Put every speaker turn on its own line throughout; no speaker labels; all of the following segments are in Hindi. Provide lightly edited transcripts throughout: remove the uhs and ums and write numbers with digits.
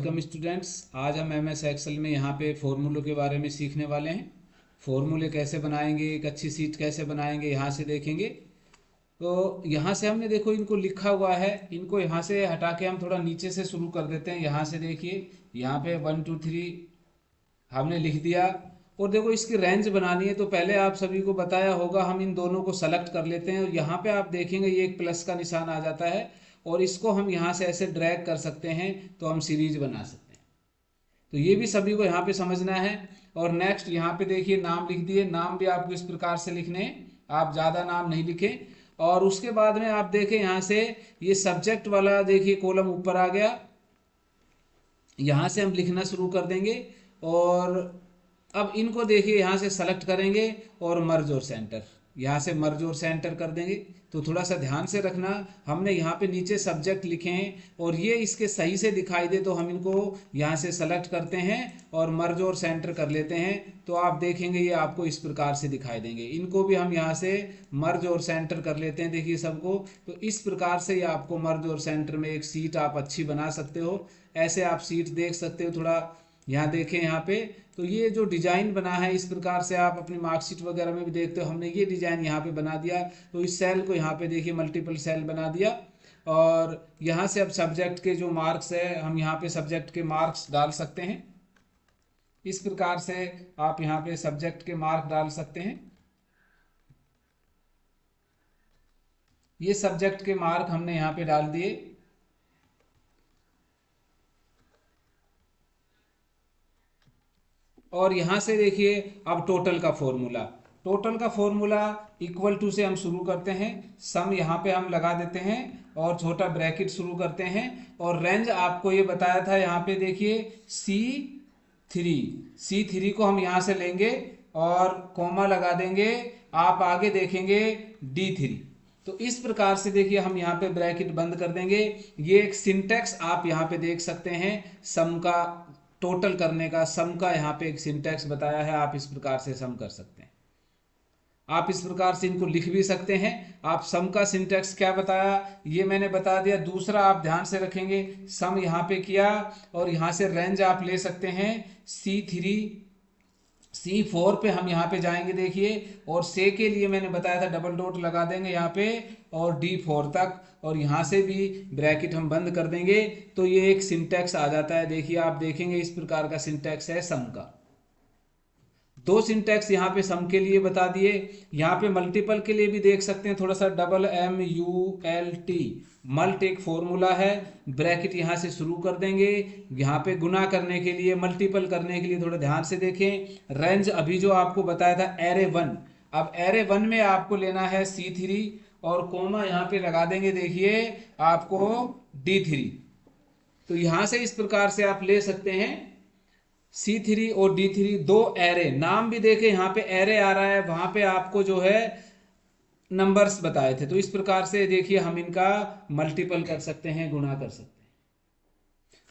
Welcome students. आज हम एमएस एक्सेल में यहाँ पे फॉर्मूलों के बारे में सीखने वाले हैं। फॉर्मूले कैसे बनाएंगे, एक अच्छी सीट कैसे बनाएंगे, यहाँ से देखेंगे। तो यहाँ से हमने देखो इनको लिखा हुआ है, इनको यहाँ से हटा के हम थोड़ा नीचे से शुरू कर देते हैं। यहाँ से देखिए, यहाँ पे 1 2 3 हमने लिख दिया। और देखो इसकी रेंज बनानी है तो पहले आप सभी को बताया होगा, हम इन दोनों को सेलेक्ट कर लेते हैं और यहाँ पे आप देखेंगे ये एक प्लस का निशान आ जाता है और इसको हम यहाँ से ऐसे ड्रैग कर सकते हैं तो हम सीरीज बना सकते हैं। तो ये भी सभी को यहाँ पे समझना है। और नेक्स्ट यहाँ पे देखिए नाम लिख दिए। नाम भी आपको इस प्रकार से लिखने हैं, आप ज़्यादा नाम नहीं लिखें। और उसके बाद में आप देखें यहाँ से ये सब्जेक्ट वाला देखिए कॉलम ऊपर आ गया, यहाँ से हम लिखना शुरू कर देंगे। और अब इनको देखिए यहाँ से सेलेक्ट करेंगे और मर्ज और सेंटर, यहाँ से मर्ज और सेंटर कर देंगे। तो थोड़ा सा ध्यान से रखना, हमने यहाँ पे नीचे सब्जेक्ट लिखे हैं और ये इसके सही से दिखाई दे तो हम इनको यहाँ से सेलेक्ट करते हैं और मर्ज और सेंटर कर लेते हैं। तो आप देखेंगे ये आपको इस प्रकार से दिखाई देंगे। इनको भी हम यहाँ से मर्ज और सेंटर कर लेते हैं, देखिए सबको। तो इस प्रकार से ये आपको मर्ज और सेंटर में एक सीट आप अच्छी बना सकते हो। ऐसे आप सीट देख सकते हो। थोड़ा यहाँ देखें यहाँ पे, तो ये जो डिजाइन बना है इस प्रकार से आप अपनी मार्कशीट वगैरह में भी देखते हो। हमने ये डिजाइन यहाँ पे बना दिया, तो इस सेल को यहाँ पे देखिए मल्टीपल सेल बना दिया। और यहाँ से अब सब्जेक्ट के जो मार्क्स है हम यहाँ पे सब्जेक्ट के मार्क्स डाल सकते हैं। इस प्रकार से आप यहाँ पे सब्जेक्ट के मार्क डाल सकते हैं। ये सब्जेक्ट के मार्क हमने यहाँ पे डाल दिए। और यहाँ से देखिए अब टोटल का फॉर्मूला, टोटल का फॉर्मूला इक्वल टू से हम शुरू करते हैं। सम यहाँ पे हम लगा देते हैं और छोटा ब्रैकेट शुरू करते हैं। और रेंज आपको ये बताया था, यहाँ पे देखिए C3 को हम यहाँ से लेंगे और कॉमा लगा देंगे। आप आगे देखेंगे D3। तो इस प्रकार से देखिए हम यहाँ पे ब्रैकेट बंद कर देंगे। ये एक सिंटैक्स आप यहाँ पे देख सकते हैं, सम का टोटल करने का, सम का यहाँ पे एक सिंटैक्स बताया है। आप इस प्रकार से सम कर सकते हैं। आप इस प्रकार से इनको लिख भी सकते हैं। आप सम का सिंटैक्स क्या बताया ये मैंने बता दिया। दूसरा आप ध्यान से रखेंगे, सम यहाँ पे किया और यहाँ से रेंज आप ले सकते हैं C4 पे हम यहाँ पे जाएंगे देखिए। और से के लिए मैंने बताया था डबल डॉट लगा देंगे यहाँ पे और D4 तक, और यहाँ से भी ब्रैकेट हम बंद कर देंगे। तो ये एक सिंटैक्स आ जाता है। देखिए आप देखेंगे इस प्रकार का सिंटैक्स है सम का। दो सिंटैक्स यहाँ पे सम के लिए बता दिए। यहाँ पे मल्टीपल के लिए भी देख सकते हैं, थोड़ा सा MULT मल्ट एक फॉर्मूला है। ब्रैकेट यहाँ से शुरू कर देंगे। यहाँ पे गुना करने के लिए, मल्टीपल करने के लिए थोड़ा ध्यान से देखें। रेंज अभी जो आपको बताया था array1, अब array1 में आपको लेना है C3 और कोमा यहाँ पे लगा देंगे देखिए आपको D3। तो यहाँ से इस प्रकार से आप ले सकते हैं C3 और D3 दो एरे। नाम भी देखें यहाँ पे एरे आ रहा है, वहां पे आपको जो है नंबर्स बताए थे। तो इस प्रकार से देखिए हम इनका मल्टीपल कर सकते हैं, गुणा कर सकते हैं।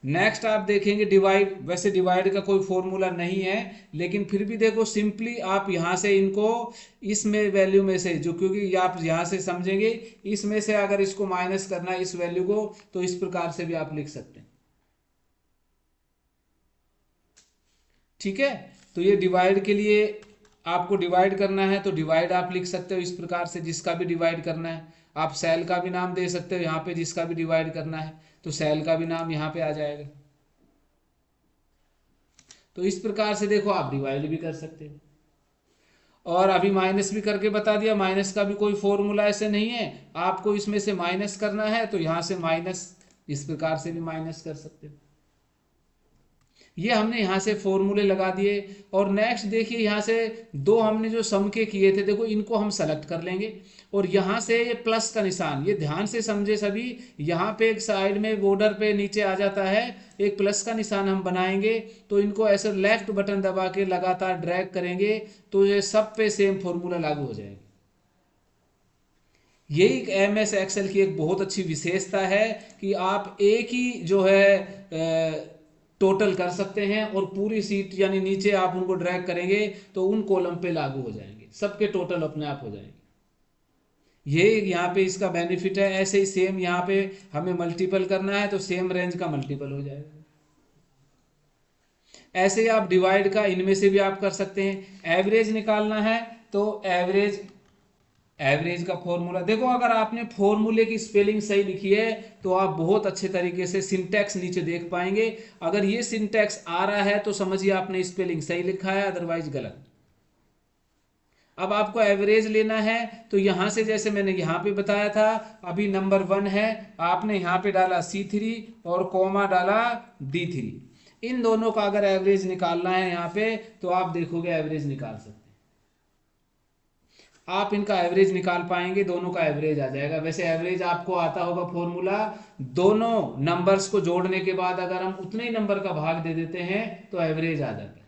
नेक्स्ट आप देखेंगे डिवाइड। वैसे डिवाइड का कोई फॉर्मूला नहीं है, लेकिन फिर भी देखो सिंपली आप यहाँ से इनको इसमें वैल्यू में से जो, क्योंकि आप यहाँ से समझेंगे इसमें से अगर इसको माइनस करना है इस वैल्यू को, तो इस प्रकार से भी आप लिख सकते हैं। ठीक है। तो ये डिवाइड के लिए आपको डिवाइड करना है तो डिवाइड आप लिख सकते हो इस प्रकार से, जिसका भी डिवाइड करना है। आप सेल का भी नाम दे सकते हो यहाँ पे, जिसका भी डिवाइड करना है तो सेल का भी नाम यहाँ पे आ जाएगा। तो इस प्रकार से देखो आप डिवाइड भी कर सकते हो। और अभी माइनस भी करके बता दिया, माइनस का भी कोई फॉर्मूला ऐसे नहीं है। आपको इसमें से माइनस करना है तो यहाँ से माइनस, इस प्रकार से भी माइनस कर सकते हो। ये हमने यहाँ से फॉर्मूले लगा दिए। और नेक्स्ट देखिए यहाँ से दो हमने जो सम के किए थे, देखो इनको हम सेलेक्ट कर लेंगे और यहाँ से ये प्लस का निशान, ये ध्यान से समझे सभी। यहाँ पे एक साइड में बॉर्डर पे नीचे आ जाता है, एक प्लस का निशान हम बनाएंगे। तो इनको ऐसे लेफ्ट बटन दबा के लगातार ड्रैग करेंगे तो ये सब पे सेम फॉर्मूला लागू हो जाएगा। यही MS एक्सेल की एक बहुत अच्छी विशेषता है कि आप एक ही जो है टोटल कर सकते हैं और पूरी सीट यानी नीचे आप उनको ड्रैग करेंगे तो उन कॉलम पे लागू हो जाएंगे, सबके टोटल अपने आप हो जाएंगे। ये यहाँ पे इसका बेनिफिट है। ऐसे ही सेम यहाँ पे हमें मल्टीपल करना है तो सेम रेंज का मल्टीपल हो जाएगा। ऐसे ही आप डिवाइड का इनमें से भी आप कर सकते हैं। एवरेज निकालना है तो एवरेज का फॉर्मूला देखो, अगर आपने फॉर्मूले की स्पेलिंग सही लिखी है तो आप बहुत अच्छे तरीके से सिंटैक्स नीचे देख पाएंगे। अगर ये सिंटैक्स आ रहा है तो समझिए आपने स्पेलिंग सही लिखा है, अदरवाइज गलत। अब आपको एवरेज लेना है तो यहां से जैसे मैंने यहां पे बताया था, अभी नंबर 1 है, आपने यहां पे डाला C3 और कॉमा डाला D3। इन दोनों का अगर एवरेज निकालना है यहां पे तो आप देखोगे एवरेज निकाल सकते हैं, आप इनका एवरेज निकाल पाएंगे, दोनों का एवरेज आ जाएगा। वैसे एवरेज आपको आता होगा फॉर्मूला, दोनों नंबर्स को जोड़ने के बाद अगर हम उतने ही नंबर का भाग दे देते हैं तो एवरेज आ जाता है।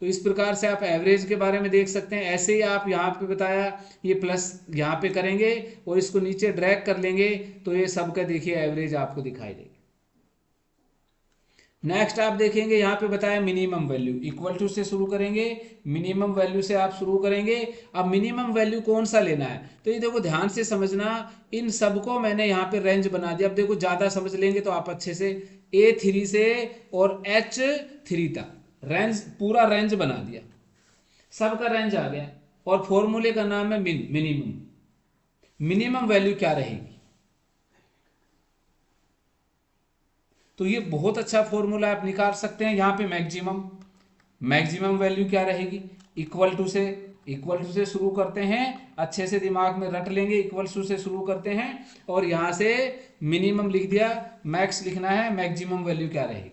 तो इस प्रकार से आप एवरेज के बारे में देख सकते हैं। ऐसे ही आप यहाँ पे बताया, ये प्लस यहाँ पे करेंगे और इसको नीचे ड्रैग कर लेंगे तो ये सबका देखिए एवरेज आपको दिखाई देगी। नेक्स्ट आप देखेंगे यहाँ पे बताया मिनिमम वैल्यू, इक्वल टू से शुरू करेंगे, मिनिमम वैल्यू से आप शुरू करेंगे। अब मिनिमम वैल्यू कौन सा लेना है, तो ये देखो ध्यान से समझना, इन सबको मैंने यहाँ पे रेंज बना दिया। अब देखो ज्यादा समझ लेंगे तो आप अच्छे से A3 से और H3 तक रेंज, पूरा रेंज बना दिया, सबका रेंज आ गया। और फॉर्मूले का नाम है मिनिमम। मिनिमम वैल्यू क्या रहेगी, तो ये बहुत अच्छा फॉर्मूला आप निकाल सकते हैं। यहाँ पे मैक्सिमम वैल्यू क्या रहेगी, इक्वल टू से शुरू करते हैं, अच्छे से दिमाग में रट लेंगे, इक्वल टू से शुरू करते हैं और यहाँ से मिनिमम लिख दिया, मैक्स लिखना है, मैक्सिमम वैल्यू क्या रहेगी।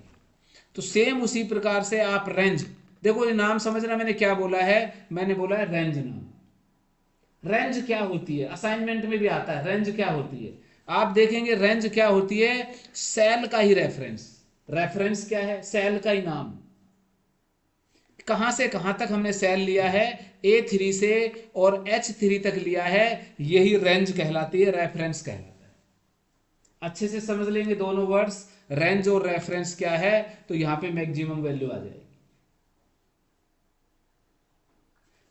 तो सेम उसी प्रकार से आप रेंज, देखो ये नाम समझना, मैंने क्या बोला है, मैंने बोला है रेंज नाम। रेंज क्या होती है, असाइनमेंट में भी आता है, रेंज क्या होती है। आप देखेंगे रेंज क्या होती है, सेल का ही रेफरेंस। रेफरेंस क्या है, सेल का ही नाम, कहां से कहां तक हमने सेल लिया है, A3 से और H3 तक लिया है, यही रेंज कहलाती है, रेफरेंस कहलाता है। अच्छे से समझ लेंगे दोनों वर्ड्स, रेंज और रेफरेंस क्या है, तो यहां पे मैक्सिमम वैल्यू आ जाएगी।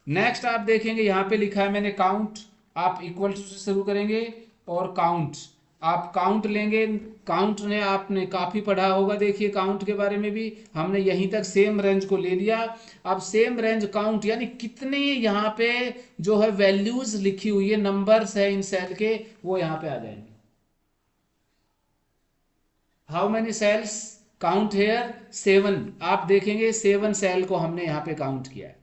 नेक्स्ट आप देखेंगे यहां पे लिखा है मैंने काउंट, आप इक्वल टू से शुरू करेंगे और काउंट, आप काउंट लेंगे। काउंट ने आपने काफी पढ़ा होगा, देखिए काउंट के बारे में भी हमने यहीं तक सेम रेंज को ले लिया। अब सेम रेंज काउंट यानी कितने यहाँ पे जो है वैल्यूज लिखी हुई है, नंबर्स है इन सेल के, वो यहाँ पे आ जाएंगे। How many cells count here, 7। आप देखेंगे 7 सेल को हमने यहाँ पे काउंट किया है।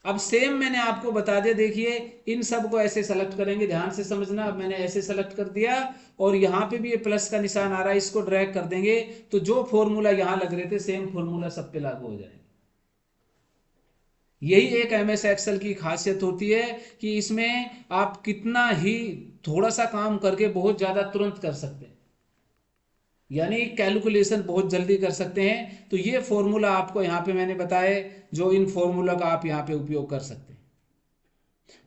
अब सेम मैंने आपको बता दिया, देखिए इन सब को ऐसे सेलेक्ट करेंगे, ध्यान से समझना। अब मैंने ऐसे सेलेक्ट कर दिया और यहां पे भी ये प्लस का निशान आ रहा है, इसको ड्रैग कर देंगे तो जो फॉर्मूला यहां लग रहे थे सेम फॉर्मूला सब पे लागू हो जाएगा। यही एक MS एक्सेल की खासियत होती है कि इसमें आप कितना ही थोड़ा सा काम करके बहुत ज्यादा तुरंत कर सकते हैं, यानी कैलकुलेशन बहुत जल्दी कर सकते हैं। तो ये फॉर्मूला आपको यहाँ पे मैंने बताए, जो इन फॉर्मूला का आप यहाँ पे उपयोग कर सकते हैं।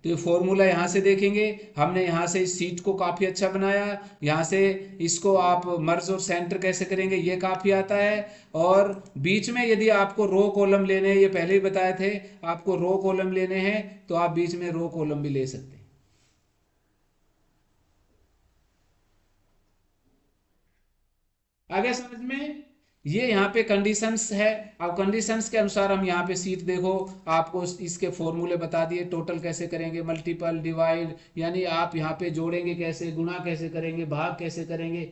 तो ये फॉर्मूला यहाँ से देखेंगे, हमने यहाँ से इस सीट को काफ़ी अच्छा बनाया, यहाँ से इसको आप मर्ज और सेंटर कैसे करेंगे ये काफ़ी आता है। और बीच में यदि आपको रो कॉलम लेने हैं, ये पहले ही बताए थे, आपको रो कॉलम लेने हैं तो आप बीच में रो कॉलम भी ले सकते हैं। आगे समझ में, ये यहाँ पे कंडीशंस है। अब कंडीशंस के अनुसार हम यहाँ पे सीट देखो, आपको इसके फॉर्मूले बता दिए, टोटल कैसे करेंगे, मल्टीपल, डिवाइड, यानी आप यहाँ पे जोड़ेंगे कैसे, गुणा कैसे करेंगे, भाग कैसे करेंगे,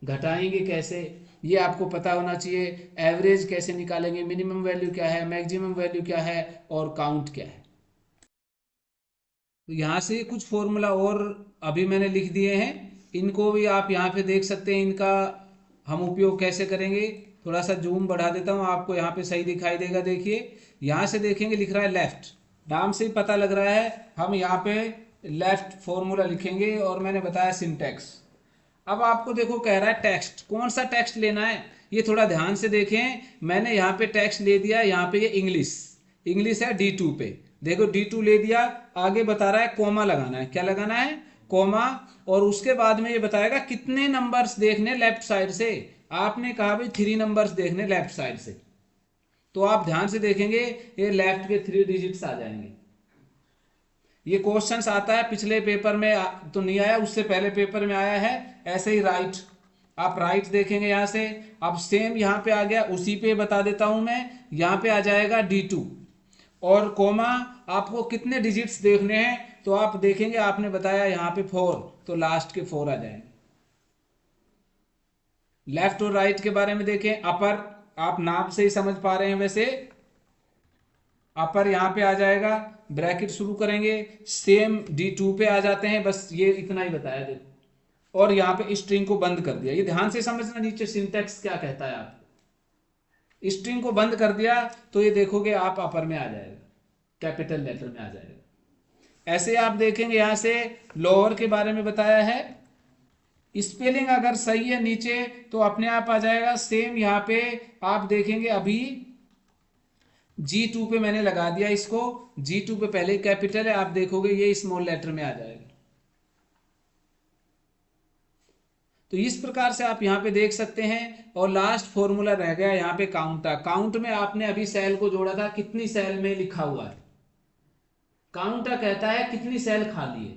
घटाएंगे कैसे, ये आपको पता होना चाहिए। एवरेज कैसे निकालेंगे, मिनिमम वैल्यू क्या है, मैक्सिमम वैल्यू क्या है और काउंट क्या है। तो यहाँ से कुछ फॉर्मूला और अभी मैंने लिख दिए हैं, इनको भी आप यहाँ पे देख सकते हैं, इनका हम उपयोग कैसे करेंगे। थोड़ा सा जूम बढ़ा देता हूँ, आपको यहाँ पे सही दिखाई देगा। देखिए यहाँ से देखेंगे लिख रहा है लेफ्ट, नाम से ही पता लग रहा है हम यहाँ पे लेफ्ट फॉर्मूला लिखेंगे। और मैंने बताया सिंटैक्स। अब आपको देखो कह रहा है टेक्स्ट, कौन सा टेक्स्ट लेना है, ये थोड़ा ध्यान से देखें। मैंने यहाँ पे टेक्स्ट ले दिया, यहाँ पे ये इंग्लिश है D2 पे, देखो D2 ले दिया। आगे बता रहा है कोमा लगाना है, क्या लगाना है, कोमा। और उसके बाद में ये बताएगा कितने नंबर्स देखने लेफ्ट साइड से, आपने कहा भाई 3 नंबर्स देखने लेफ्ट साइड से, तो आप ध्यान से देखेंगे ये लेफ्ट के 3 डिजिट्स आ जाएंगे। ये क्वेश्चंस आता है, पिछले पेपर में तो नहीं आया, उससे पहले पेपर में आया है। ऐसे ही राइट, आप राइट देखेंगे यहाँ से। अब सेम यहाँ पे आ गया, उसी पे बता देता हूं मैं, यहाँ पे आ जाएगा D2 और कोमा। आपको कितने डिजिट्स देखने हैं तो आप देखेंगे, आपने बताया यहाँ पे 4, तो लास्ट के 4 आ जाएंगे। लेफ्ट और राइट के बारे में देखें, अपर आप नाम से ही समझ पा रहे हैं वैसे, अपर यहाँ पे आ जाएगा, ब्रैकेट शुरू करेंगे, सेम D2 पे आ जाते हैं, बस ये इतना ही बताया देखो। और यहाँ पे स्ट्रिंग को बंद कर दिया, ये ध्यान से समझना नीचे सिंटैक्स क्या कहता है आपको। स्ट्रिंग को बंद कर दिया तो ये देखोगे आप अपर में आ जाएगा, कैपिटल लेटर में आ जाएगा। ऐसे आप देखेंगे यहाँ से लोअर के बारे में बताया है, स्पेलिंग अगर सही है नीचे तो अपने आप आ जाएगा। सेम यहाँ पे आप देखेंगे, अभी G2 पे मैंने लगा दिया इसको, G2 पे पहले कैपिटल है, आप देखोगे ये स्मॉल लेटर में आ जाएगा। तो इस प्रकार से आप यहाँ पे देख सकते हैं। और लास्ट फॉर्मूला रह गया यहाँ पे काउंटा। काउंट में आपने अभी सेल को जोड़ा था, कितनी सेल में लिखा हुआ है, काउंटा कहता है कितनी सेल खाली है।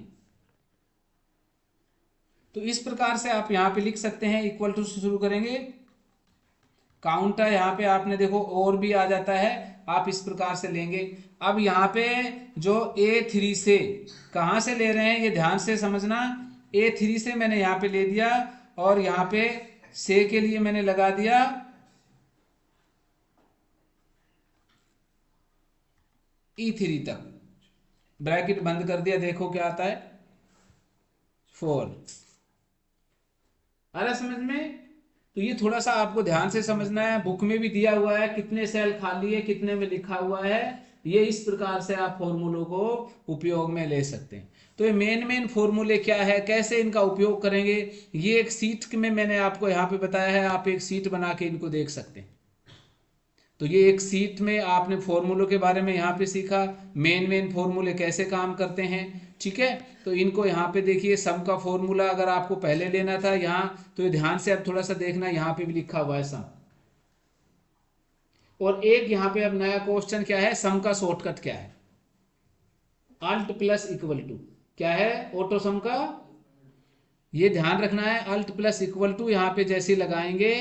तो इस प्रकार से आप यहाँ पे लिख सकते हैं, इक्वल टू से शुरू करेंगे, काउंटा यहाँ पे आपने देखो और भी आ जाता है, आप इस प्रकार से लेंगे। अब यहाँ पे जो A3 से कहाँ से ले रहे हैं ये ध्यान से समझना। A3 से मैंने यहाँ पे ले दिया और यहाँ पे से के लिए मैंने लगा दिया E3 तक, ब्रैकेट बंद कर दिया, देखो क्या आता है 4। आ रहा समझ में। तो ये थोड़ा सा आपको ध्यान से समझना है, बुक में भी दिया हुआ है कितने सेल खाली है, कितने में लिखा हुआ है। ये इस प्रकार से आप फॉर्मूलों को उपयोग में ले सकते हैं। तो ये मेन फॉर्मूले क्या है, कैसे इनका उपयोग करेंगे, ये एक सीट में मैंने आपको यहाँ पे बताया है, आप एक सीट बना के इनको देख सकते हैं। तो ये एक सीट में आपने फॉर्मूलों के बारे में यहाँ पे सीखा, मेन फॉर्मूले कैसे काम करते हैं, ठीक है। तो इनको यहाँ पे देखिए, सम का फॉर्मूला अगर आपको पहले लेना था यहाँ, तो ये ध्यान से अब थोड़ा सा देखना, यहाँ पे भी लिखा हुआ है सम। और एक यहाँ पे अब नया क्वेश्चन क्या है, सम का शॉर्टकट क्या है, अल्ट प्लस इक्वल टू, क्या है ऑटो सम का, ये ध्यान रखना है। अल्ट प्लस इक्वल टू यहाँ पे जैसे लगाएंगे,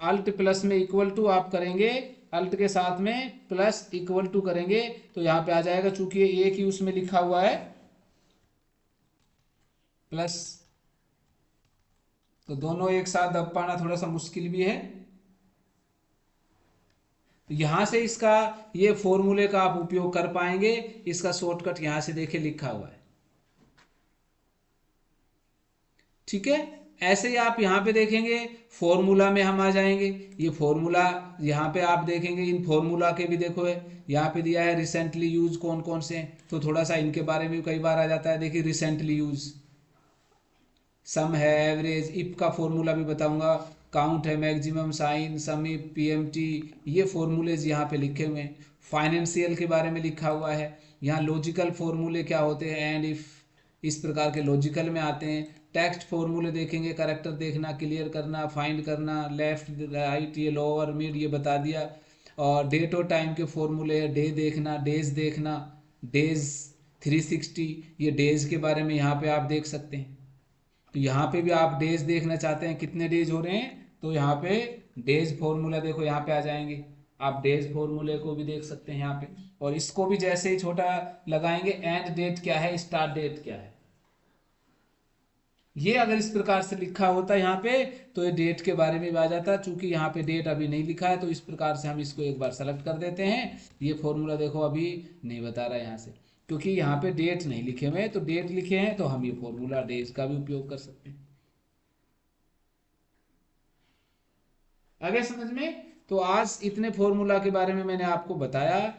अल्ट प्लस में इक्वल टू आप करेंगे, अल्ट के साथ में प्लस इक्वल टू करेंगे तो यहाँ पे आ जाएगा, चूंकि एक ही उसमें लिखा हुआ है प्लस, तो दोनों एक साथ दब पाना थोड़ा सा मुश्किल भी है। तो यहां से इसका ये फॉर्मूले का आप उपयोग कर पाएंगे, इसका शॉर्टकट यहां से देखिए लिखा हुआ है, ठीक है। ऐसे ही आप यहाँ पे देखेंगे, फॉर्मूला में हम आ जाएंगे, ये फॉर्मूला यहाँ पे आप देखेंगे, इन फॉर्मूला के भी देखो है यहाँ पे दिया है रिसेंटली यूज कौन कौन से, तो थोड़ा सा इनके बारे में कई बार आ जाता है। देखिए रिसेंटली यूज, सम है, एवरेज, इफ का फॉर्मूला भी बताऊंगा, काउंट है, maximum, sine, sum, if, PMT, ये फॉर्मूलेज यहाँ पे लिखे हुए हैं। फाइनेंशियल के बारे में लिखा हुआ है, यहाँ लॉजिकल फॉर्मूले क्या होते हैं, एंड इफ, इस प्रकार के लॉजिकल में आते हैं। टेक्स्ट फॉर्मूले देखेंगे, करेक्टर देखना, क्लियर करना, फाइंड करना, लेफ्ट राइट, ये लोअर मिड ये बता दिया। और डेट और टाइम के फॉर्मूले है, डे देखना, डेज देखना, डेज 360, ये डेज के बारे में यहाँ पे आप देख सकते हैं। तो यहाँ पे भी आप डेज देखना चाहते हैं कितने डेज हो रहे हैं, तो यहाँ पे डेज फॉर्मूला देखो यहाँ पे आ जाएंगे, आप डेज फॉर्मूले को भी देख सकते हैं यहाँ पे। और इसको भी जैसे ही छोटा लगाएंगे, एंड डेट क्या है, स्टार्ट डेट क्या है, ये अगर इस प्रकार से लिखा होता है यहाँ पे तो ये डेट के बारे में भी आ जाता। चूंकि यहाँ पे डेट अभी नहीं लिखा है तो इस प्रकार से हम इसको एक बार सेलेक्ट कर देते हैं। ये फॉर्मूला देखो अभी नहीं बता रहा है यहाँ से, क्योंकि यहाँ पे डेट नहीं लिखे हुए हैं, तो डेट लिखे हैं तो हम ये फॉर्मूला डेज का भी उपयोग कर सकते हैं। आगे समझ में। तो आज इतने फॉर्मूला के बारे में मैंने आपको बताया,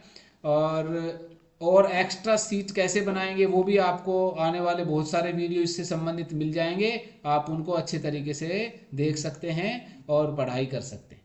और एक्स्ट्रा सीट कैसे बनाएंगे वो भी आपको आने वाले बहुत सारे वीडियो इससे संबंधित मिल जाएंगे, आप उनको अच्छे तरीके से देख सकते हैं और पढ़ाई कर सकते हैं।